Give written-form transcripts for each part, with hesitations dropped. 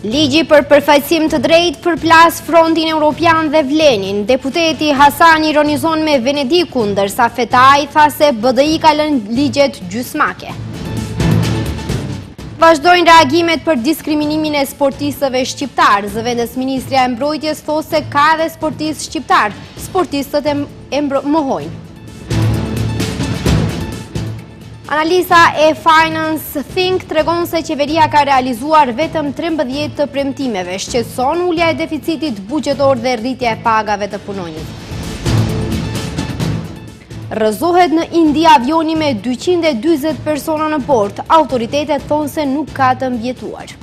Ligji për përfaqësim të drejtë përplas Frontin Evropian dhe Vlenin. Deputeti Hasani ironizon me Venedikun, ndërsa Fetaj tha se BDI ka lënë ligjet gjysmake. Vazhdojnë reagimet për diskriminimin e sportistëve shqiptar. Zëvendës Ministrja e Mbrojtjes thosë se ka edhe sportistë shqiptar. Sportistët e mohojnë. Analisa e Finance Think tregon se qeveria ka realizuar vetëm 13 të premtimeve, shqetëson ulja e deficitit buxhetor dhe rritja e pagave të punonjësve. Rrëzohet në Indi avioni me 240 persona në bord, autoritetet thonë se nuk ka të mbjetuar.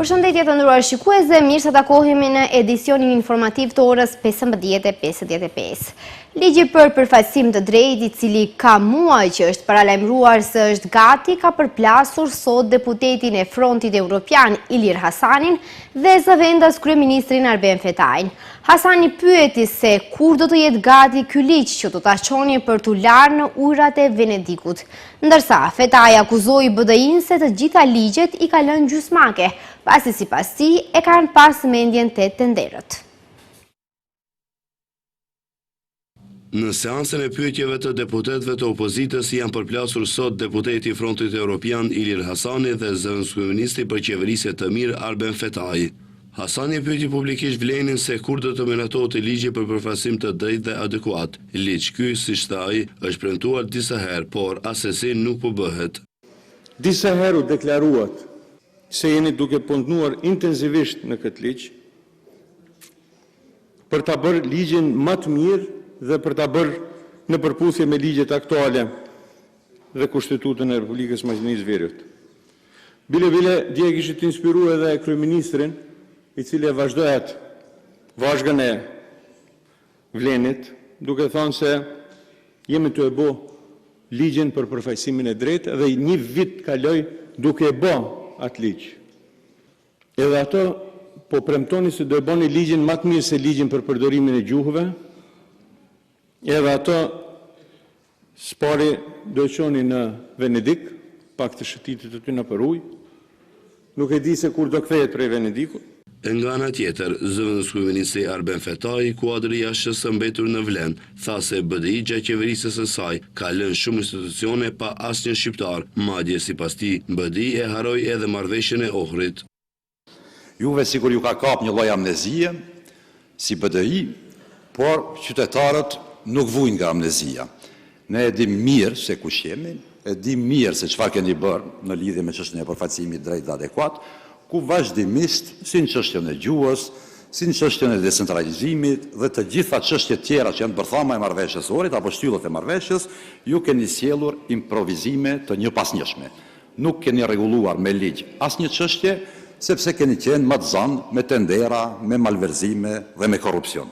Përshëndetje të nderuar shikues, mirë se takohemi në edicionin informativ të orës 15:55. Ligji për përfaqësim të drejtë, i cili ka muaj që është paralajmëruar se është gati, ka përplasur sot deputetin e Frontit Evropian Ilir Hasanin dhe zëvendës kryeministrin Arben Fetajin. Hasani pyeti se kur do të jetë gati ky ligj që do ta çoni për t'u larë në ujërat e Venedikut. Ndërsa Fetaj akuzoi BDI-n se të gjitha ligjet i ka lënë gjysmake, pasi sipas tij e kanë pas mendjen 8 tenderët. Në seansën e pyetjeve të deputetëve të opozitës janë përplasur sot deputeti i Frontit Evropian Ilir Hasani dhe zëvendës kryeministri për qeverisje të mirë Arben Fetaj. Hasani pyeti publikisht Vlenin se kur do të miratohet ligji për përfaqësim të drejtë dhe adekuat. Ligj ky, siç tha ai, është premtuar disa herë, por asesi nuk po bëhet. Disa herë u deklaruat se jeni duke punuar intensivisht në këtë ligj për ta bërë ligjin më të mirë dhe për ta bërë në përputhje me ligjet aktuale dhe Kushtetutën e Republikës Maqedonisë Veriut. Bile dje kishit inspiruar edhe kryeministrin, i cili e vazhdohet vazhgën e Vlenit, duke thënë se jemi të e bë ligjin për përfaqësimin e drejtë dhe një vit kaloi duke e bë atë ligj. Edhe ato po premtoni se do e bëni ligjin më të mirë se ligjin për përdorimin e gjuhëve. Edhe ato spari do e qoni në Venedik, pak të shëtitit të ty në për ujë, nuk e di se kur do kthehet prej Venedikut. Nga ana tjetër, zëvendës kryeministri Arben Fetaj, kuadri jashtës mbetur në Vlen, tha se BDI gjatë qeverisjes së saj ka lënë shumë institucione pa asnjë shqiptar, madje sipas tij BDI e haroi edhe marrëveshjen e Ohrit. Juve sigur ju ka kap një lloj amnezie si BDI, por qytetarët nuk vujnë nga amnezia. Ne e dim mirë se kush jemi, e dim mirë se çfarë keni bërë në lidhje me çështjen e përfaqësimit drejt dhe adekuat, ku vazhdimisht, si në çështjen e gjuhës, si në çështjen e decentralizimit dhe të gjitha çështjet tjera që janë bërthama e marrëveshjes orit apo shtyllat e marrëveshjes, ju keni sjellur improvizime të njëpasnjëshme. Nuk keni rregulluar me ligj asnjë çështje, sepse keni qenë më të zanë me tendera, me malverzime dhe me korrupsion.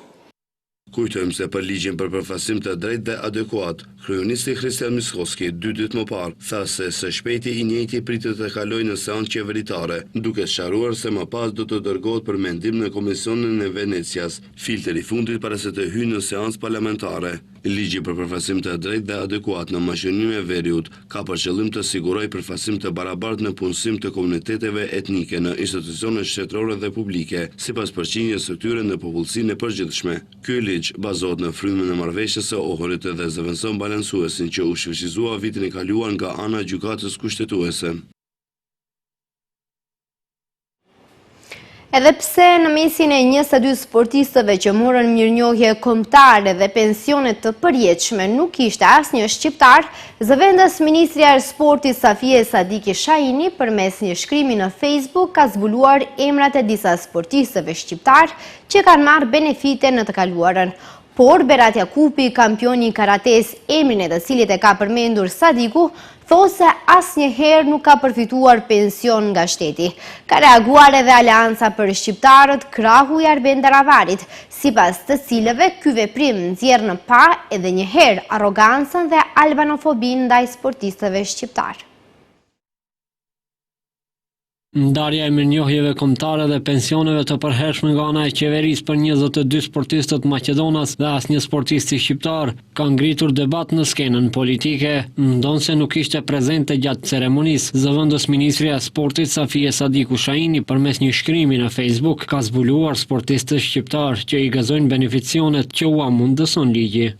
Kujtojmë se për ligjin për përfaqësim të drejtë dhe adekuat, kryeministri Kristian Miskovski 2 ditë më parë tha se së shpejti i njëjti pritet të kalojë në seancë qeveritare, duke sqaruar se më pas do të dërgohet për mendim në Komisionin e Venecias, filtri i fundit para se të hyjë në seancë parlamentare. Ligji për përfaqësim të drejtë dhe adekuat në Maqedoninë e Veriut ka për qëllim të sigurojë përfaqësim të barabartë në punësim të komuniteteve etnike në institucionet shtetërore dhe publike, sipas përqindjes së tyre në popullsinë e përgjithshme. Ky ligj bazohet në frymën e marrëveshjes së Ohrit dhe zëvendëson balancuesin që u shfrytëzua vitin e kaluar nga ana e gjykatës kushtetuese. Edhe pse në mesin e 22 sportistëve që morën mirënjohje kombëtare dhe pensione të përjetshme nuk ishte asnjë shqiptar, zëvendës ministrja e sportit Safie Sadiki Shahini përmes një shkrimi në Facebook ka zbuluar emrat e disa sportistëve shqiptar që kanë marrë benefite në të kaluarën. Por Berat Jakupi, kampioni i karates, emrin e të cilit e ka përmendur Sadiku, thosë se asnjëherë nuk ka përfituar pension nga shteti. Ka reaguar edhe Aleanca për Shqiptarët, krahu i Arben Daravarit, sipas të cilëve ky veprim nxjerr në pa edhe një herë arrogancën dhe albanofobinë ndaj sportistëve shqiptar. Ndarja e mirënjohjeve kombëtare dhe pensioneve të përhershme nga ana e qeverisë për 22 sportistët Maqedonas dhe asnjë sportisti shqiptar ka ngritur debat në skenën politike, ndonse nuk ishte prezente gjatë ceremonisë. Zëvendës ministri e sportit Safie Sadiku Shahini përmes një shkrimi në Facebook ka zbuluar sportistët shqiptar që i gëzojnë beneficionet që ua mundëson ligji.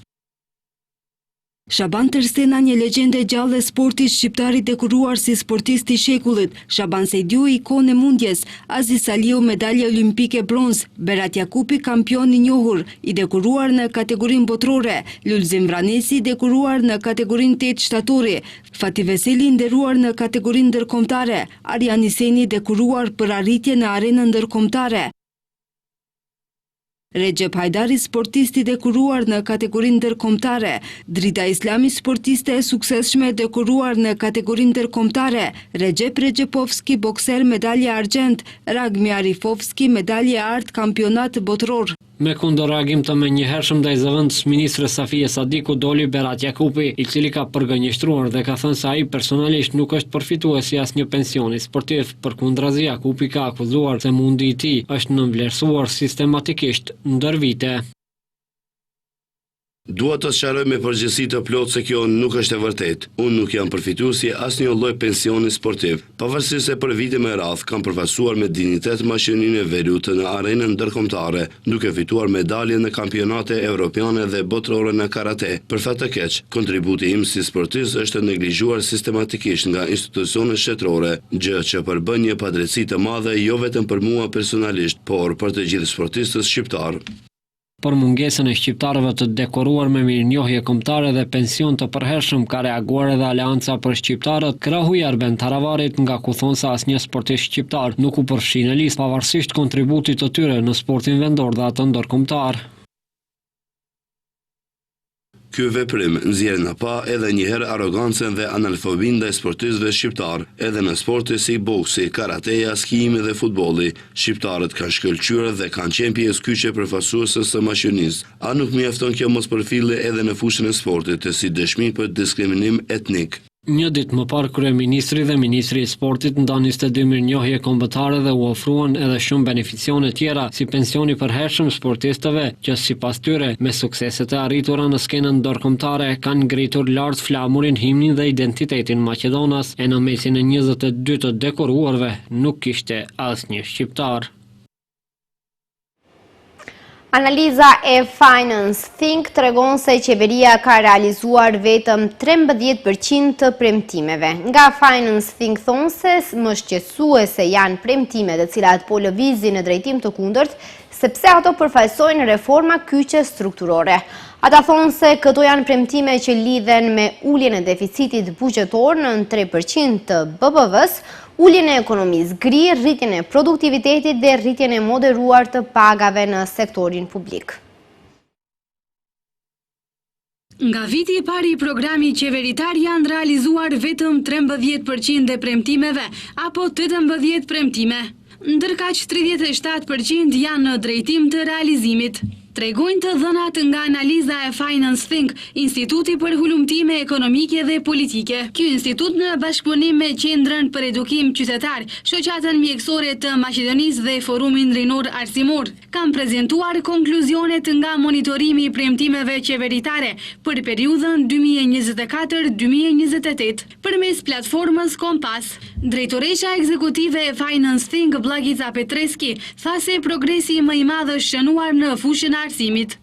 Shaban Terstena, një legjende gjallë e sportit shqiptar i dekoruar si sportisti i shekullit, Shaban Sejdiu, ikonë e mundjes, Aziz Saliu, medalje olimpike bronz, Berat Jakupi, kampion i njohur, i dekoruar në kategorinë botërore, Lulzim Vranesi, i dekoruar në kategorinë 8 shtatori, Fatih Veseli, nderuar në kategorinë ndërkombëtare, Arjan Iseni, dekoruar për arritje në arenën ndërkombëtare. Recep Hajdari, sportisti dekoruar në kategorinë ndërkombëtare, Drita Islami, sportiste e suksesshme dekoruar në kategorinë ndërkombëtare, Recep Recepovski, bokser, medalje argjend, Ragmi Arifovski, medalje art, kampionat botëror. Me kundërreagim të menjëhershëm ndaj zëvendës ministre Safie Sadiku doli Berat Jakupi, i cili ka përgënjeshtruar dhe ka thënë se ai personalisht nuk është përfitues i asnjë pensioni sportiv. Përkundrazi, Jakupi ka akuzuar se mundi i tij është nënvlerësuar sistematikisht ndër vite. Dua të sqaroj me përgjegjësi të plotë se kjo nuk është e vërtetë. Unë nuk jam përfituesi asnjë lloj pensioni sportiv. Pavarësisht se për vite me radhë kam përfaqësuar me dinjitet mashininë e Verut në arenën ndërkombëtare, duke fituar medalje në kampionate evropiane dhe botërore në karate. Për fat të keq, kontributi im si sportist është neglizhuar sistematikisht nga institucionet shtetërore, gjë që përbën një padrejtësi të madhe jo vetëm për mua personalisht, por për të gjithë sportistët shqiptar. Për mungesën e shqiptarëve të dekoruar me mirënjohje kombëtare dhe pension të përhershëm ka reaguar edhe Aleanca për shqiptarët, krahu i Arben Taravarit, nga ku thonë se asnjë sportist shqiptar nuk u përfshi në listë pavarësisht kontributit të tyre në sportin vendor dhe atë ndërkombëtar. Ky veprim nxjerr në pa edhe njëherë arrogancën dhe analfobin ndaj sportistëve shqiptar, edhe në sporte si boksi, karateja, skijimi dhe futbolli. Shqiptarët kanë shkëlqyer dhe kanë qenë pjesë kyçe përfaqësuese së mashinisë. A nuk mjafton kjo mospërfillje edhe në fushën e sportit, si dëshmi për diskriminim etnik? Një ditë më parë kryeministri dhe ministri i sportit ndanë 22 mirënjohje kombëtare dhe u ofruan edhe shumë beneficione tjera, si pensioni përhershëm sportistëve, që sipas tyre, me sukseset e arritura në skenën ndërkombëtare, kanë ngritur lart flamurin, himnin dhe identitetin Maqedonas, e në mesin e 22 të dekoruarve nuk kishte asnjë shqiptar. Analiza e Finance Think tregon se qeveria ka realizuar vetëm 13% të premtimeve. Nga Finance Think thonë se më shqetësuese janë premtimet të cilat po lëvizin në drejtim të kundërt, sepse ato përfaqësojnë reforma kyçe strukturore. Ata thonë se këto janë premtime që lidhen me uljen e deficitit buxhetor në 3% të BBV-s, uljen e ekonomisë gri, rritjen e produktivitetit dhe rritjen e moderuar të pagave në sektorin publik. Nga viti i pari i programit qeveritar janë realizuar vetëm 13% e premtimeve, apo 18 premtime, ndërkaq 37% janë në drejtim të realizimit. Tregojnë të dhënat nga analiza e Finance Think, Instituti për Hulumtime Ekonomike dhe Politike. Ky institut në bashkëpunim me Qendrën për Edukim Qytetar, Shoqatën Mjekësore të Maqedonisë dhe Forumin Rinor Arsimor, kanë prezantuar konkluzionet nga monitorimi i premtimeve qeveritare për periudhën 2024-2028 përmes platformës Kompas. Drejtoresha ekzekutive e Finance Think, Blagica Petreski, tha se progresi më i madh është shënuar në fushën e arsimit.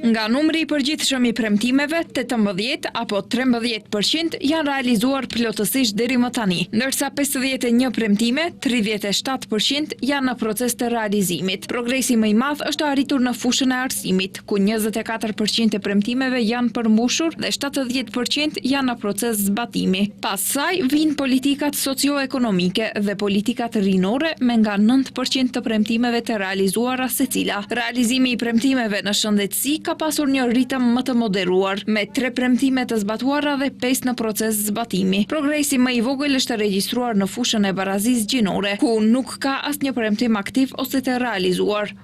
Nga numri i përgjithshëm i premtimeve, 18 apo 13% janë realizuar plotësisht deri më tani, ndërsa 51 premtime, 37% janë në proces të realizimit. Progresi më i madh është arritur në fushën e arsimit, ku 24% e premtimeve janë përmbushur dhe 70% janë në proces zbatimi. Pas saj vijnë politikat socio-ekonomike dhe politikat rinore me nga 9% të premtimeve të realizuara secila. Realizimi i premtimeve në shëndetësi ka pasur një ritëm më të moderuar, me 3 premtime të zbatuara dhe 5 në proces zbatimi. Progresi më i vogël është regjistruar në fushën e barazisë gjinore, ku nuk ka asnjë premtim aktiv ose të realizuar.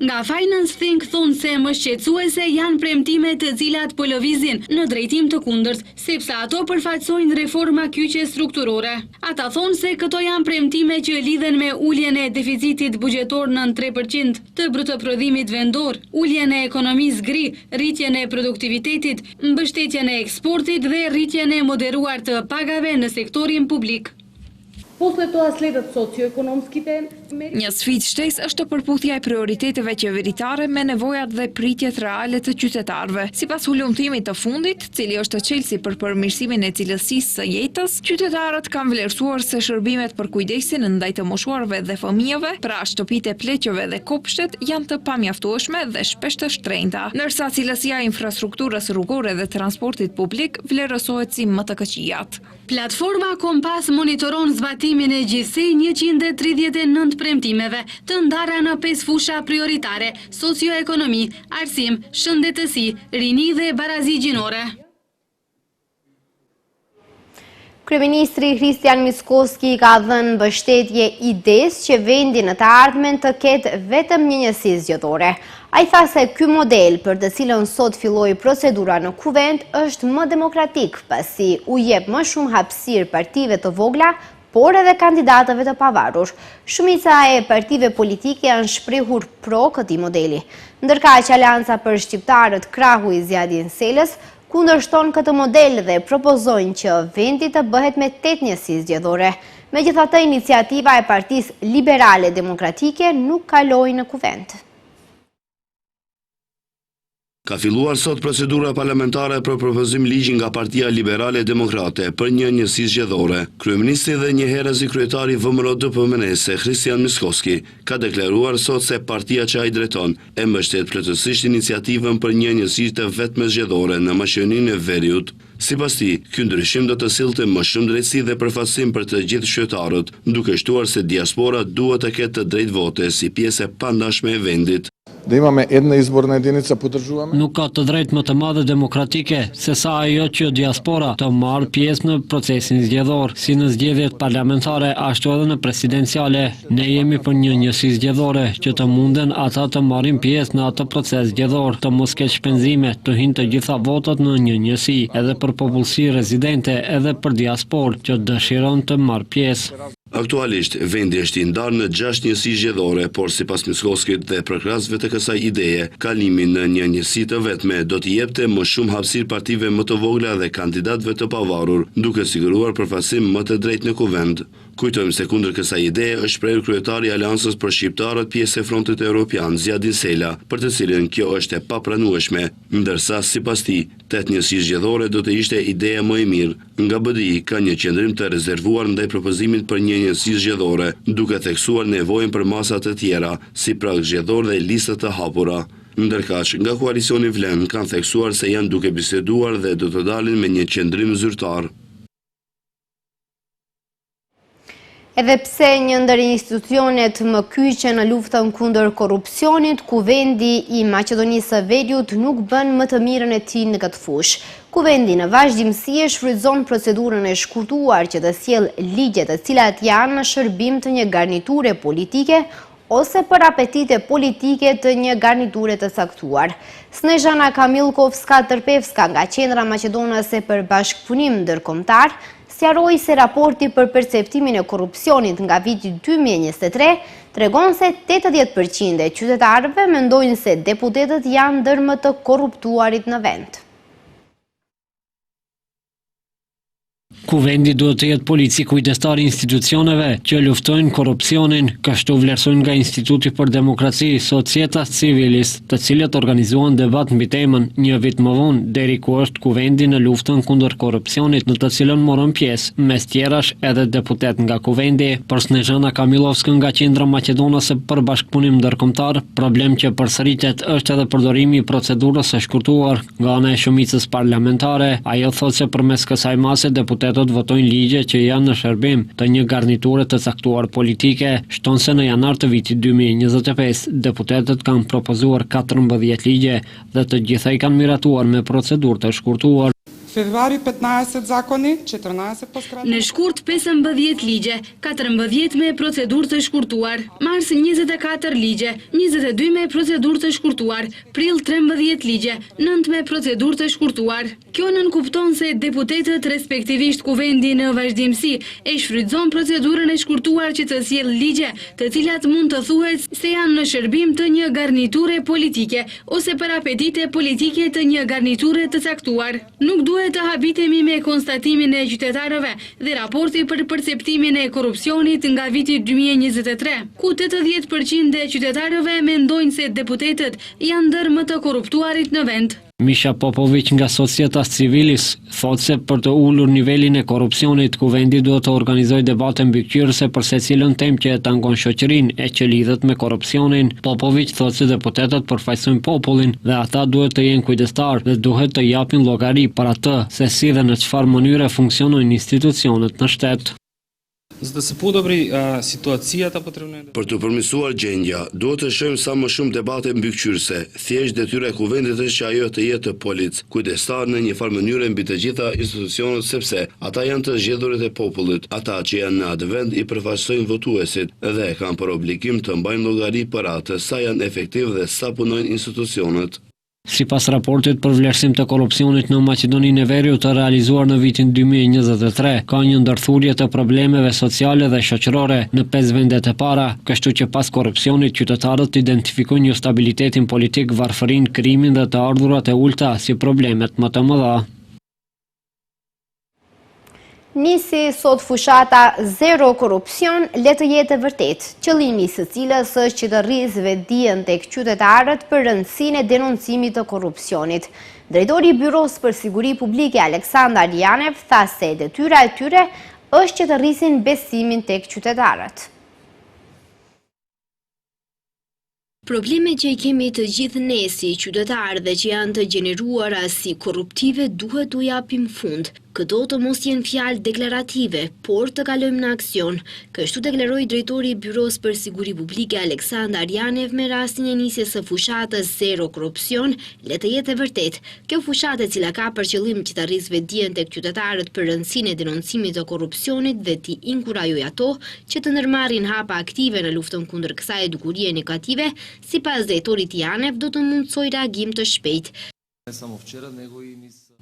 Nga Finance Think thonë se më shqetësuese janë premtimet të cilat po lëvizin në drejtim të kundërt, sepse ato përfaqësojnë reforma kyçe strukturore. Ata thonë se këto janë premtime që lidhen me uljen e deficitit bugjetor në 3% të brutoprodhimit vendor, uljen e ekonomisë gri, rritjen e produktivitetit, mbështetjen e eksportit dhe rritjen e moderuar të pagave në sektorin publik. Një sfidë shtesë është përputhja e prioriteteve qeveritare me nevojat dhe pritjet reale të qytetarëve. Sipas hulumtimit të fundit, cili është çelësi për përmirësimin e cilësisë së jetës, qytetarët kanë vlerësuar se shërbimet për kujdesin ndaj të moshuarve dhe fëmijëve, pra shtëpitë e pleqeve dhe kopshtet janë të pamjaftueshme dhe shpesh të shtrenjta, ndërsa cilësia e infrastrukturës rrugore dhe transportit publik vlerësohet si më të këqijat. Platforma Kompas monitoron zbatimin e gjithsej 139 premtimeve të ndara në 5 fusha prioritare: socioekonomi, arsim, shëndetësi, rini dhe barazi gjinore. Kryeministri Kristian Mickoski ka dhënë mbështetje idesë që vendi në të ardhmen të ketë vetëm një njësi zgjedhore. Ai tha se ky model për të cilën sot filloi procedura në kuvend është më demokratik, pasi u jep më shumë hapësirë partive të vogla, por edhe kandidatëve të pavarur. Shumica e partive politike janë shprehur pro këtij modeli, ndërkaq Aleanca për Shqiptarët Krahu i Zjadin Selës kundërshton këtë model dhe propozojnë që vendi të bëhet me 8 njësi zgjedhore. Megjithatë, iniciativa e Partisë Liberale Demokratike nuk kaloi në kuvend. Ka filluar sot procedura parlamentare për propozim ligji nga Partia Liberale Demokrate për një njësi zgjedhore. Kryeministri dhe njëherëzi kryetari VMRO-DPMNE-s Kristian Mickoski ka deklaruar sot se partia që ai drejton e mbështet plotësisht iniciativën për një njësi të vetme zgjedhore në Maqedoninë e Veriut. Sipas tij, ky ndryshim do të sillte më shumë drejtësi dhe përfaqësim për të gjithë qytetarët, duke shtuar se diaspora duhet të ketë të drejtë vote si pjesë e pandashme e vendit. Da imamo jedna izborna jedinica podržujeme. Nuk ka të drejtë më të madhe demokratike se sa ajo që diaspora të marrë pjesë në procesin zgjedhor, si në zgjedhjet parlamentare ashtu edhe në presidenciale. Ne jemi për një njësi zgjedhore që të munden ata të marrin pjesë në atë proces zgjedhor, të mos ketë shpenzime, të hyjnë të gjitha votat në një njësi, edhe për popullsi rezidente, edhe për diasporë që dëshiron të marrë pjesë. Aktualisht, vendi është i ndarë në 6 njësi zgjedhore, por sipas Mickoskit dhe përkrasëve të kësaj ideje, kalimi në një njësi të vetme do t'i jepte më shumë hapësirë partive më të vogla dhe kandidatëve të pavarur, duke siguruar përfaqësim më të drejtë në kuvend. Kujtojmë se kundër kësaj ideje është shprehur kryetari i Aleancës për Shqiptarët, pjesë e Frontit Evropian, Zjadin Sela, për të cilën kjo është e papranueshme, ndërsa sipas tij, 8 njësi zgjedhore do të ishte ideja më e mirë. Nga BDI ka një qendrim të rezervuar ndaj propozimit për një njësi zgjedhore, duke theksuar nevojën për masa të tjera, si prag zgjedhor dhe lista të hapura. Ndërkaq, nga koalicioni Vlen kanë theksuar se janë duke biseduar dhe do të dalin me një qendrim zyrtar. Edhe pse një ndër institucionet më kyçe në luftën kundër korrupsionit, Kuvendi i Maqedonisë së Veriut nuk bën më të mirën e tij në këtë fushë. Kuvendi në vazhdimsi e shfrytëzon procedurën e shkurtuar që të sjellë ligje të cilat janë në shërbim të një garniture politike ose për apetite politike të një garniture të caktuar. Snežana Kamilkovska-Tërpevska nga Qendra Maqedonase për Bashkëpunim Ndërkombëtar sqaroi se raporti për perceptimin e korrupsionit nga viti 2023 tregon se 80% e qytetarëve mendojnë se deputetët janë ndër më të korruptuarit në vend. Kuvendi duhet të jetë polici kujdestar i institucioneve që luftojnë korrupsionin, kështu vlerësojnë nga Instituti për Demokraci, Societas Civilis, të cilët organizuan debat mbi temën një vit më vonë, deri ku është Kuvendi në luftën kundër korrupsionit, në të cilën morën pjesë, mes tjerash edhe deputet nga Kuvendi. Për Snežana Kamilovska nga Qendra Maqedonase për Bashkëpunim Ndërkombëtar, problem që përsëritet është edhe përdorimi i procedurës së shkurtuar nga ana e shumicës parlamentare. Ajo thotë se përmes kësaj mase deputetët votojnë ligje që janë në shërbim të një garniture të caktuar politike. Shton se në janar të vitit 2025 deputetët kanë propozuar 14 ligje dhe të gjitha i kanë miratuar me procedurë të shkurtuar. Februari 15 zakoni, 14 postkrat. Në shkurt 15 ligje, 14 me procedurë të shkurtuar, mars 24 ligje, 22 me procedurë të shkurtuar, prill 13 ligje, 9 me procedurë të shkurtuar. Kjo nënkupton se deputetët respektivisht kuvendi në vazhdimsi e shfrytëzon procedurën e shkurtuar që të sjell ligje, të cilat mund të thuhet se janë në shërbim të një garniture politike ose për apetite politike të një garniture të caktuar. Nuk duhet të habitemi me konstatimin e qytetarëve dhe raporti për perceptimin e korrupsionit nga viti 2023, ku 80% e qytetarëve mendojnë se deputetët janë ndër më të korruptuarit në vend. Misha Popovic nga Societas Civilis thot se për të ulur nivelin e korrupsionit, kuvendi duhet të organizojë debate mbikëqyrëse për secilën temë që e tangon shoqërinë e që lidhet me korrupsionin. Popovic thot se deputetët përfaqësojnë popullin dhe ata duhet të jenë kujdestar dhe duhet të japin llogari për atë se si dhe në çfarë mënyre funksionojnë institucionet në shtet. За да се подобри ситуацията потребно. Për të përmirësuar gjendja, duhet të shojmë sa më shumë debate mbikëqyrëse. Thjesht detyra e kuvendit është që ajo të jetë polic, kujdestar në një farë mënyrë mbi të gjitha institucionet sepse ata janë të zgjedhurit e popullit. Ata që janë në atë vend i përfaqësojnë votuesit dhe kanë për obligim të mbajnë llogari për atë sa janë efektiv dhe sa punojnë institucionet. Sipas raportit për vlerësim të korrupsionit në Maqedoninë e Veriut të realizuar në vitin 2023, ka një ndërthurje të problemeve sociale dhe shoqërore në 5 vendet e para, kështu që pas korrupsionit qytetarët identifikojnë një stabilitetin politik, varfërinë, krimin dhe të ardhurat e ulta si problemet më të mëdha. Nisi sot fushata Zero Korrupsion, le të jetë e vërtet, qëllimi së cilës është që të rrisë vetdijen tek qytetarët për rëndësinë e denoncimit të korrupsionit. Drejtori i Byros për Siguri Publike Aleksandar Janev tha se detyra e tyre është që të rrisin besimin tek qytetarët. Problemet që i kemi të gjithë ne si qytetarë dhe që janë të gjeneruara si korruptive duhet t'u japim fund. Këto të mos jenë fjalë deklarative, por të kalojmë në aksion. Kështu deklaroi drejtori i Byros për Siguri Publike Aleksandar Janev me rastin e nisjes së fushatës Zero Korrupsion, le të jetë e vërtet. Kjo fushatë e cila ka për qëllim që të rrisë vetdijen tek qytetarët për rëndësinë e denoncimit të korrupsionit dhe t'i inkurajojë ato që të ndërmarrin hapa aktive në luftën kundër kësaj dukurie negative, sipas drejtorit Janev do të mundsojë reagim të shpejtë.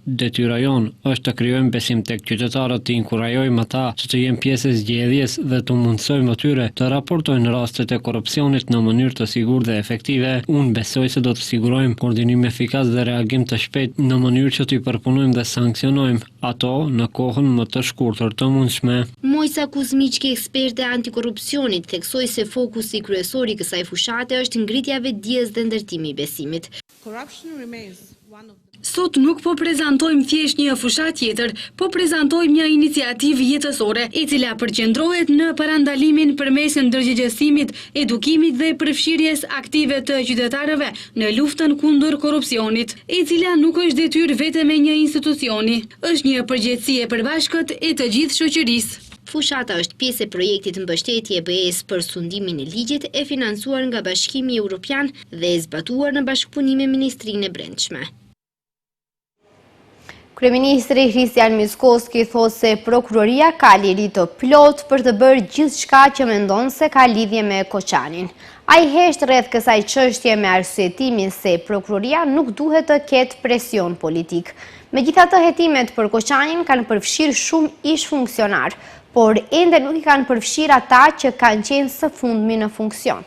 Detyra jonë është të krijojmë besim tek qytetarët, të inkurajojmë ata që të jenë pjesë e zgjedhjes dhe të mundsojmë atyre të raportojnë rastet e korrupsionit në mënyrë të sigurt dhe efektive. Unë besoj se do të sigurojmë koordinim efikas dhe reagim të shpejt në mënyrë që t'i përpunojmë dhe sankcionojmë ato në kohën më të shkurtër të mundshme. Mojca Kuzmiçki, eksperte antikorrupsionit, theksoi se fokusi kryesor i kësaj fushate është ngritja vetdijes dhe ndërtimi i besimit. Sot nuk po prezantojmë thjesht një fushat tjetër, po prezantojmë një iniciativë jetësore, e cila përqendrohet në parandalimin përmes ndërgjegjësimit, edukimit dhe përfshirjes aktive të qytetarëve në luftën kundër korrupsionit, e cila nuk është detyrë vetëm e një institucioni, është një përgjegjësi e përbashkët e të gjithë shoqërisë. Fushata është pjesë e projektit mbështetje BE-s për sundimin e ligjit e financuar nga Bashkimi Evropian dhe e zbatuar në bashkëpunim me Ministrinë e Brendshme. Kryeministri Kristian Mickoski thot se prokuroria ka liri të plot për të bërë gjithçka që mendon se ka lidhje me Koçanin. Ai hesht rreth kësaj çështje me arsyetimin se prokuroria nuk duhet të ketë presion politik. Megjithatë, hetimet për Koçanin kanë përfshirë shumë ish funksionar, por ende nuk i kanë përfshirë ata që kanë qenë së fundmi në funksion.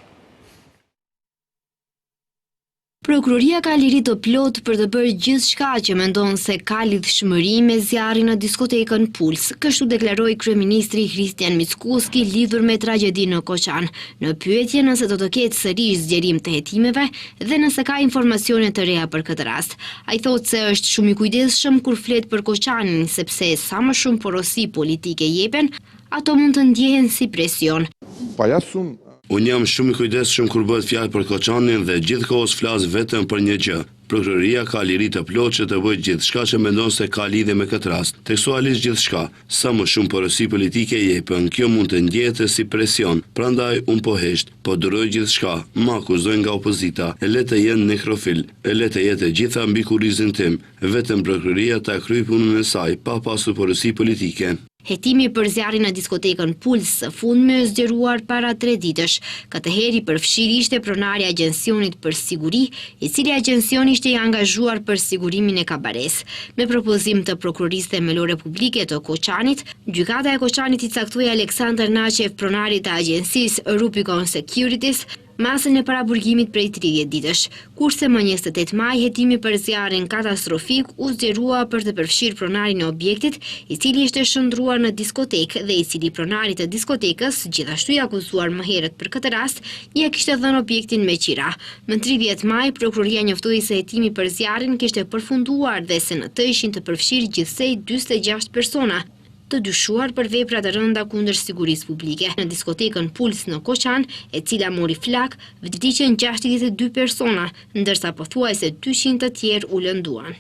Prokuroria ka liri të plot për të bërë gjithçka që mendon se ka lidhshmëri me zjarrin në diskotekën Puls, kështu deklaroi kryeministri Kristian Mickoski lidhur me tragjedinë në Koçan, në pyetje nëse do të ketë sërish zgjerim të hetimeve dhe nëse ka informacione të reja për këtë rast. Ai thotë se është shumë i kujdesshëm kur flet për Koçanin, sepse sa më shumë porosi politike jepen, ato mund të ndjehen si presion. Unë jam shumë i kujdesshëm kur bëhet fjalë për Koçanin dhe gjithkohës flas vetëm për një gjë, Prokuroria ka liri të plotë që të bëjë gjithçka që mendon se ka lidhje me këtë rast. Tekstualisht gjithçka, sa më shumë porosi politike jepën, kjo mund të ndjehet si presion. Prandaj un po hesht, po duroj gjithçka, ma akuzojnë nga opozita, e le të jenë nekrofil, e le të jetë e gjitha mbi kurrizin tim. Vetëm prokuroria ta kryej punën e saj pa pasur porosi politike. Hetimi për zjarrin në diskotekën Puls së fundmi është zgjeruar para 3 ditësh. Këtë herë i përfshirë ishte pronari i agjencionit për siguri, i cili agjencioni ishte i angazhuar për sigurimin e kabares. Me propozim të prokurorisë themelore publike të Koçanit, gjykata e Koçanit i caktoi Aleksandar Naqev, pronarit të agjencisë Rubicon Securities, masën e paraburgimit prej 30 ditësh, kurse më 28 maj hetimi për zjarrin katastrofik u zgjerua për të përfshirë pronarin e objektit, i cili ishte shndruar në diskotekë dhe i cili pronarit të diskotekës, gjithashtu i akuzuar më herët për këtë rast, ia kishte dhënë objektin me qira. Më 30 maj, prokuroria njoftoi se hetimi për zjarrin kishte përfunduar dhe se në të ishin të përfshirë gjithsej 46 persona, të dyshuar për vepra të rënda kundër sigurisë publike. Në diskotekën Puls në Koçan, e cila mori flak, vdiqën 62 persona, ndërsa pothuajse 200 të tjerë u lënduan.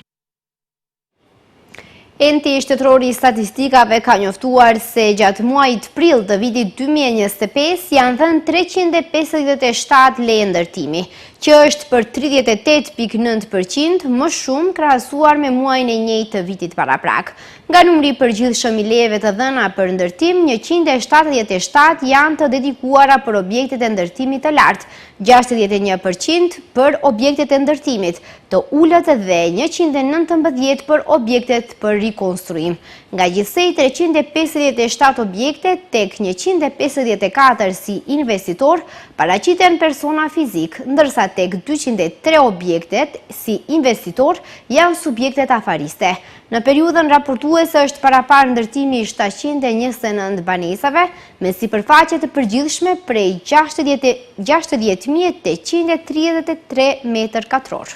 Enti shtetëror i statistikave ka njoftuar se gjatë muajit prill të vitit 2025 janë dhënë 357 leje ndërtimi, që është për 38.9% më shumë krahasuar me muajin e njëjtë të vitit paraprak. Nga numri i përgjithshëm i lejeve të dhëna për ndërtim, 177 janë të dedikuara për objektet e ndërtimit të lartë, 61% për objektet e ndërtimit të ulët dhe 119 për objektet për rikonstruim. Nga gjithsej 357 objekte tek 154 si investitor paraqiten persona fizik, ndërsa tek 203 objektet si investitor janë subjektet afariste. Në periudhën raportuese është parapar ndërtimi i 729 banesave me sipërfaqe të përgjithshme prej 60.833 metër katror.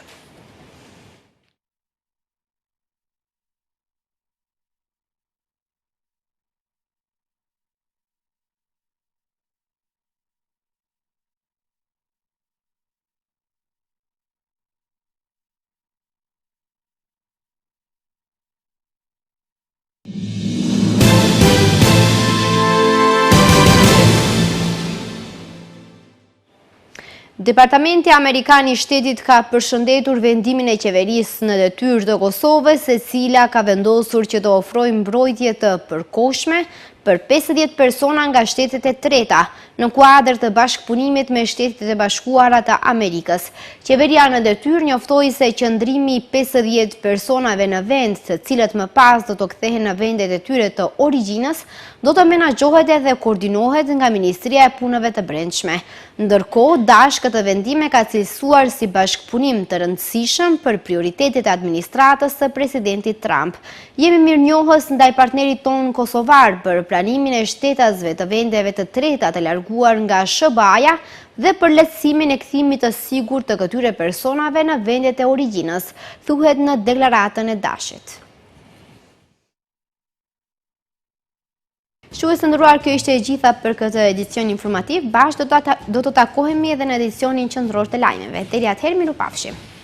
Departamenti Amerikan i Shtetit ka përshëndetur vendimin e qeverisë në detyrë të Kosovës, e cila ka vendosur që të ofrojë mbrojtje të përkohshme për 50 persona nga shtetet e treta, në kuadër të bashkëpunimit me Shtetet e Bashkuara të Amerikës. Qeveria në detyrë njoftoi se qëndrimi 50 personave në vend, të cilët më pas do të kthehen në vendet e tyre të origjinës, do të menaxhohet dhe koordinohet nga Ministria e Punëve të Brendshme. Ndërkohë, Dash këtë vendime ka cilësuar si bashkëpunim të rëndësishëm për prioritetet e administratës së presidentit Trump. Jemi mirënjohës ndaj partnerit tonë kosovar për planimin e shtetasve të vendeve të treta të larguar nga SBA-ja dhe për lehtësimin e kthimit të sigurt të këtyre personave në vendet e origjinës, thuhet në deklaratën e Dashit. Shqiptarët e nderuar, kjo ishte e gjitha për këtë edicion informativ. Bashkë do të takohemi edhe në edicionin qendror të lajmeve. Deri atëherë, mirupafshim.